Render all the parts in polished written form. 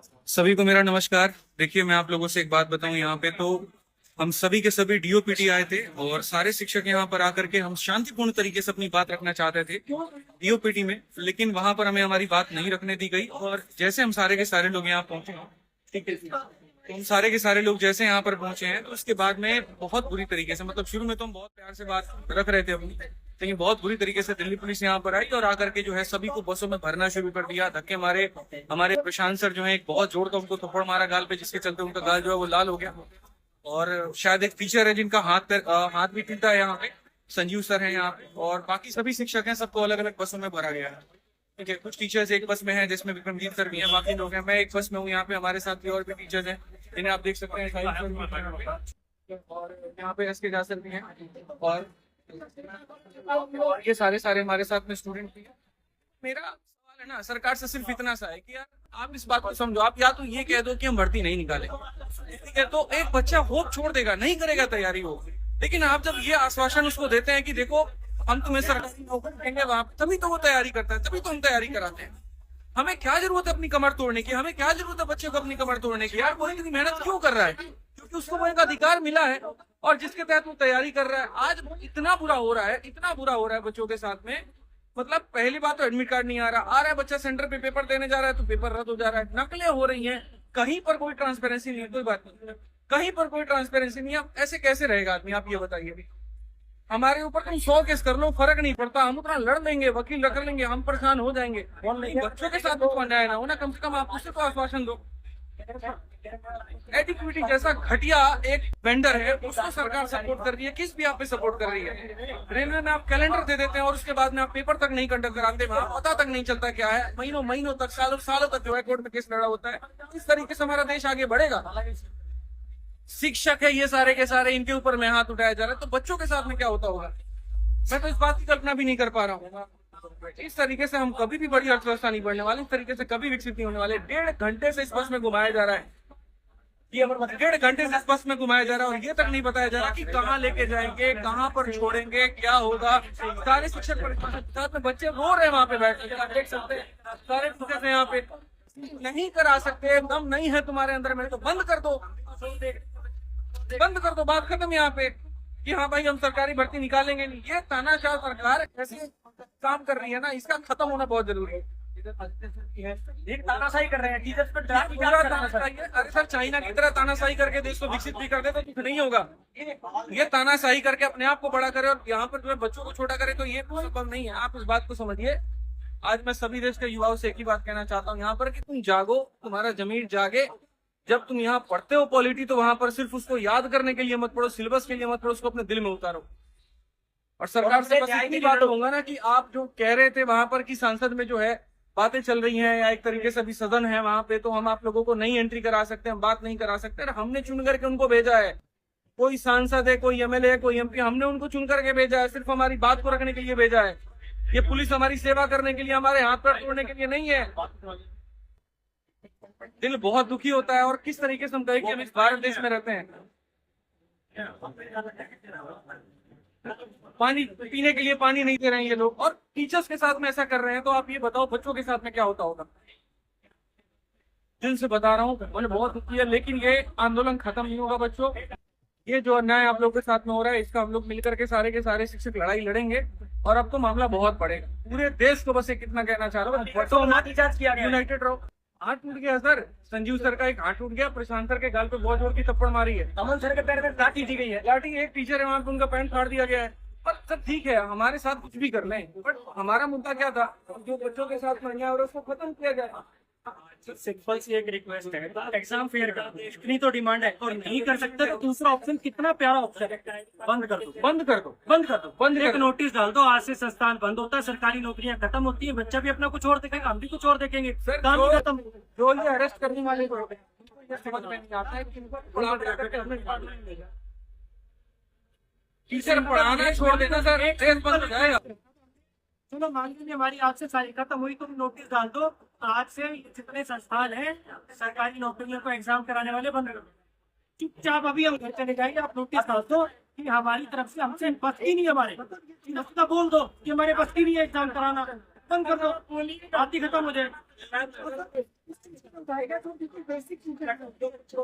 सभी को मेरा नमस्कार। देखिए, मैं आप लोगों से एक बात बताऊं, यहाँ पे तो हम सभी के सभी डीओपीटी आए थे और सारे शिक्षक यहाँ पर आकर के हम शांतिपूर्ण तरीके से अपनी बात रखना चाहते थे डीओपीटी में, लेकिन वहां पर हमें हमारी बात नहीं रखने दी गई। और जैसे हम सारे के सारे लोग यहाँ पहुंचे, ठीक है, तो हम सारे के सारे लोग जैसे यहाँ पर पहुंचे हैं तो उसके बाद में बहुत बुरी तरीके से, मतलब शुरू में तो हम बहुत प्यार से बात रख रहे थे अपनी, लेकिन बहुत बुरी तरीके से दिल्ली पुलिस यहाँ पर आई और आकर के जो है सभी को बसों में भरना शुरू कर दिया, धक्के मारे। हमारे प्रशांत सर जो है एक बहुत जोर का उनको थप्पड़ मारा गाल पे, जिसके चलते उनका गाल जो है वो लाल हो गया। और शायद एक टीचर है जिनका हाथ भी टूटा है यहाँ पे, संजीव सर है यहाँ पे, और बाकी सभी शिक्षक हैं, सबको अलग अलग बसों में भरा गया है। ठीक है, कुछ टीचर्स एक बस में हैं जिसमें विक्रमजीत सर भी हैं, बाकी लोग हैं। मैं एक बस में हूँ यहाँ पे, हमारे साथ भी और भी टीचर्स हैं जिन्हें आप देख सकते हैं, साहिल सर भी हैं यहाँ पे, और यहाँ पे एस के झा सर भी हैं, और ये सारे हमारे साथ में स्टूडेंट भी हैं। मेरा सवाल है ना सरकार से सिर्फ इतना सा है कि यार आप इस बात को समझो। आप या तो ये कह दो कि हम भर्ती नहीं निकालेंगे, ठीक है, तो एक बच्चा होप छोड़ देगा, नहीं करेगा तैयारी हो। लेकिन आप जब ये आश्वासन उसको देते हैं कि देखो हम तुम्हें सरकारी नौकरी देंगे, वहां तभी तो वो तैयारी करता है, तभी तो हम तैयारी कराते हैं। हमें क्या जरूरत है अपनी कमर तोड़ने की? हमें क्या जरूरत है बच्चे को अपनी कमर तोड़ने की? यार वो इतनी मेहनत क्यों कर रहा है? क्योंकि उसको वो एक अधिकार मिला है और जिसके तहत वो तैयारी कर रहा है। आज इतना बुरा हो रहा है, इतना बुरा हो रहा है बच्चों के साथ में। मतलब पहली बात तो एडमिट कार्ड नहीं आ रहा है, बच्चा सेंटर पे पेपर देने जा रहा है तो पेपर रद्द हो जा रहा है, नकलें हो रही हैं, कहीं पर कोई ट्रांसपेरेंसी नहीं है। कोई बात नहीं, कहीं पर कोई ट्रांसपेरेंसी नहीं है। ऐसे कैसे रहेगा आदमी? आप ये बताइए। हमारे ऊपर तुम 100 केस कर लो, फर्क नहीं पड़ता, हम उतना लड़ लेंगे, वकील रख लेंगे, हम परेशान हो जाएंगे। बच्चों के साथ तो अन्याय ना हो ना, कम से कम आप उससे तो आश्वासन दो। एडिक्विटी जैसा घटिया एक वेंडर है, उसको सरकार सपोर्ट कर रही है, किस भी आप पे सपोर्ट कर रही है? रेलवे में आप कैलेंडर दे देते हैं और उसके बाद में आप पेपर तक नहीं कंडक्ट कराते, वहां पता तक नहीं चलता क्या है। महीनों महीनों तक, सालों सालों तक जो है कोर्ट में केस लड़ा होता है। इस तरीके से हमारा देश आगे बढ़ेगा? शिक्षक है ये सारे के सारे, इनके ऊपर में हाथ उठाया जा रहा है, तो बच्चों के साथ में क्या होता होगा? मैं तो इस बात की कल्पना भी नहीं कर पा रहा हूँ। इस तरीके से हम कभी भी बड़ी अर्थव्यवस्था नहीं बढ़ने वाले, इस तरीके से कभी विकसित नहीं होने वाले। 1.5 घंटे से इस बस में घुमाया जा ररहा है, ये 1.5 घंटे से इस बस में घुमाया जा रहा है और ये तक नहीं बताया जा रहा कि कहाँ लेके जाएंगे, कहाँ पर छोड़ेंगे, क्या होगा। सारे शिक्षक साथ में बच्चे रो रहे हैं वहां पे बैठ के, आप देख सकते हैं। सारे टीचर्स यहाँ पे नहीं करा सकते, दम नहीं है तुम्हारे अंदर में तो बंद कर दो, बंद कर दो, बात खत्म यहाँ पे कि हाँ भाई हम सरकारी भर्ती निकालेंगे नहीं। ये तानाशाह सरकार ऐसे काम कर रही है ना, इसका खत्म होना बहुत जरूरी है। तानाशाही कर रहे हैं टीचर्स पर, तानाशाही है। अरे सर, चाइना की तरह तानाशाही करके देश को विकसित भी कर दे तो कुछ नहीं होगा। ये तानाशाही करके अपने आप को बड़ा करे और यहाँ पर जो है बच्चों को छोटा करे, तो ये संभव नहीं है। आप इस बात को समझिए। आज मैं सभी देश के युवाओं से एक ही बात कहना चाहता हूँ यहाँ पर कि तुम जागो, तुम्हारा जमीर जागे। जब तुम यहाँ पढ़ते हो पॉलिटी, तो वहां पर सिर्फ उसको याद करने के लिए मत पढ़ो, सिलेबस के लिए मत पढ़ो, उसको अपने दिल में उतारो। और सरकार से बस इतनी बात होगा ना कि आप जो कह रहे थे वहां पर कि सांसद में जो है बातें चल रही हैं, या एक तरीके से अभी सदन है वहां पे, तो हम आप लोगों को नहीं एंट्री करा सकते, हम बात नहीं करा सकते। हमने चुन करके उनको भेजा है, कोई सांसद है, कोई एमएलए है, कोई एमपी, हमने उनको चुन करके भेजा है, सिर्फ हमारी बात को रखने के लिए भेजा है। ये पुलिस हमारी सेवा करने के लिए, हमारे हाथ पैर तोड़ने के लिए नहीं है। दिल बहुत दुखी होता है। और किस तरीके से हम कहें कि हम इस भारत देश में रहते हैं, पानी पीने के लिए पानी नहीं दे रहे हैं ये लोग, और टीचर्स के साथ में ऐसा कर रहे हैं। तो आप ये बताओ बच्चों के साथ में क्या होता होगा? जिनसे बता रहा हूँ मुझे बहुत दुखी है, लेकिन ये आंदोलन खत्म नहीं होगा बच्चों। ये जो अन्याय आप लोग के साथ में हो रहा है, इसका हम लोग मिलकर के सारे शिक्षक लड़ाई लड़ेंगे और अब तो मामला बहुत बढ़ेगा। पूरे देश को बस एक कितना कहना चाह रहा हूँ, यूनाइटेड रहो। हाथ टूट गया सर, संजीव सर का एक हाथ टूट गया, प्रशांत सर के गाल पे बहुत जोर की थप्पड़ मारी है, अमन सर के पैर में लाठी दी गई है, लाठी, एक टीचर है वहां पे उनका पैंट फाड़ दिया गया है। पर सर ठीक है, हमारे साथ कुछ भी कर लें, बट हमारा मुद्दा क्या था? जो बच्चों के साथ में अन्याय हो रहा है उसको खत्म किया जाए। सिंपल सी एक रिक्वेस्ट है, एग्जाम फेयर कर दो, इतनी तो डिमांड है। और नहीं कर सकते तो दूसरा ऑप्शन कितना प्यारा ऑप्शन है, बंद कर दो, बंद कर दो, बंद कर दो, बंद एक नोटिस डाल दो, आज से संस्थान बंद होता है, सरकारी नौकरियां खत्म होती है, बच्चा भी अपना कुछ और देखेगा, हम भी कुछ और देखेंगे, काम भी खत्म। जो ये अरेस्ट करने वाले लोग हैं, ये समझ में नहीं आता है कि इनको बुला करके हमें टीचर पढ़ाना छोड़ देना सर, देश बंद हो जाएगा। चलो मान लीजिए हमारी आज से सारी खत्म हुई, तुम नोटिस डाल दो, आज से जितने संस्थान हैं सरकारी नौकरियों को एग्जाम कराने वाले बंद कर दो। चुपचाप अभी हम घर चले जाएंगे, आप नोटिस डाल दो कि हमारी तरफ से हमसे बस की नहीं, हमारे बोल दो कि हमारे बस की नहीं है एग्जाम कराना। बंद कर दो, बात ही खत्म हो जाए। बेसिक चीजें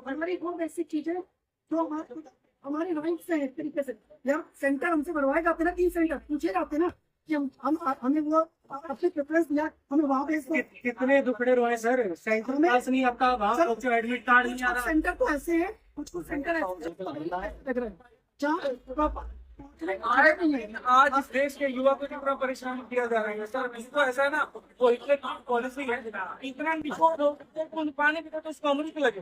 हमारी वो बेसिक चीजें जो हमारे राइट्स है एक तरीके से। यार सेंटर हमसे बनवाए जाते ना, 3 सेंटर पूछे जाते ना कि हमें वो अपने प्रेफरेंस दिया, हमें वहाँ भेज दो। कितने दुखड़े रोए सर, सेंटर पास नहीं आपका, वहाँ पहुंचो, एडमिट कार्ड नहीं आ कुछ रहा। सेंटर तो ऐसे है, कुछ सेंटर ऐसे लग रहे हैं जहाँ आज इस देश के युवा को कितना परेशान किया जा रहा है सर। इसको ऐसा है ना, वो इतने पॉलिसी है, इतना पानी पीता तो उसको अमृत लगे।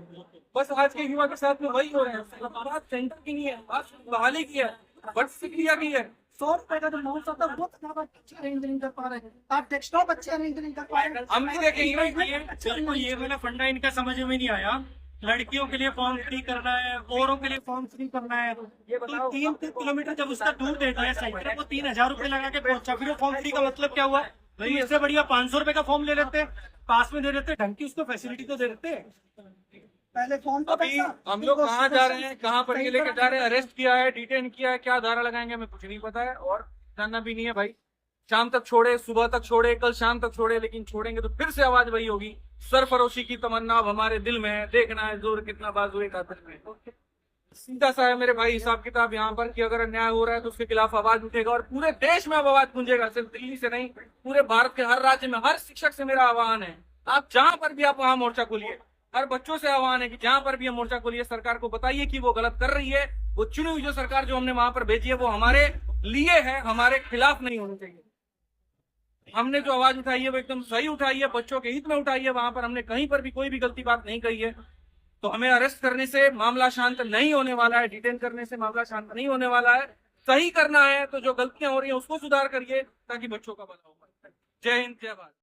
बस आज के युवा के साथ में वही हो रहे हैं। बात सेंटर की नहीं है, बात बहाली की है, बट प्रक्रिया की है। 100 रुपए का जो नोट आता है वो ज्यादा अच्छे अरेंज नहीं कर पा रहे हैं, आप डेस्कटॉप अच्छे अरेंज नहीं कर पा रहे हैं। हम भी देखेंगे बिल्कुल ये वाला फंडा इनका समझ में नहीं आया। लड़कियों के लिए फॉर्म फ्री करना है, औरों के लिए फॉर्म फ्री करना है। तो 3 किलोमीटर जब उसका दूर देता है सेंटर, वो 3000 रुपए लगा के पहुंचा, फिर वो फॉर्म फ्री का मतलब क्या हुआ भाई? इससे बढ़िया 500 रुपए का फॉर्म ले लेते, पास में दे देते, ढंग की उसको फैसिलिटी तो दे देते। पहले फोन तो अभी हम लोग कहाँ जा रहे हैं, कहाँ पर ये लेके जा रहे हैं, अरेस्ट किया है, डिटेन किया है, क्या धारा लगाएंगे हमें कुछ नहीं पता है और जानना भी नहीं है भाई। शाम तक छोड़े, सुबह तक छोड़े, कल शाम तक छोड़े, लेकिन छोड़ेंगे तो फिर से आवाज वही होगी। सरफरोशी की तमन्ना अब हमारे दिल में है, देखना है जोर कितना बाजुए कातिल में। सीधा सा है मेरे भाई हिसाब किताब यहाँ पर कि अगर अन्याय हो रहा है तो उसके खिलाफ आवाज उठेगा और पूरे देश में अब आवाज गूंजेगा, सिर्फ दिल्ली से नहीं, पूरे भारत के हर राज्य में। हर शिक्षक से मेरा आह्वान है, आप जहां पर भी आप वहां मोर्चा खोलिए। हर बच्चों से आह्वान है कि जहां पर भी हम मोर्चा खोलिए, सरकार को बताइए कि वो गलत कर रही है। वो चुनी हुई जो सरकार जो हमने वहां पर भेजी है वो हमारे लिए है, हमारे खिलाफ नहीं होनी चाहिए। हमने जो आवाज उठाई है वो एकदम सही उठाई है, बच्चों के हित में उठाई है। वहां पर हमने कहीं पर भी कोई भी गलती बात नहीं कही है। तो हमें अरेस्ट करने से मामला शांत नहीं होने वाला है, डिटेन करने से मामला शांत नहीं होने वाला है। सही करना है तो जो गलतियां हो रही है उसको सुधार करिए ताकि बच्चों का भला हो पाए। जय हिंद, जय भारत।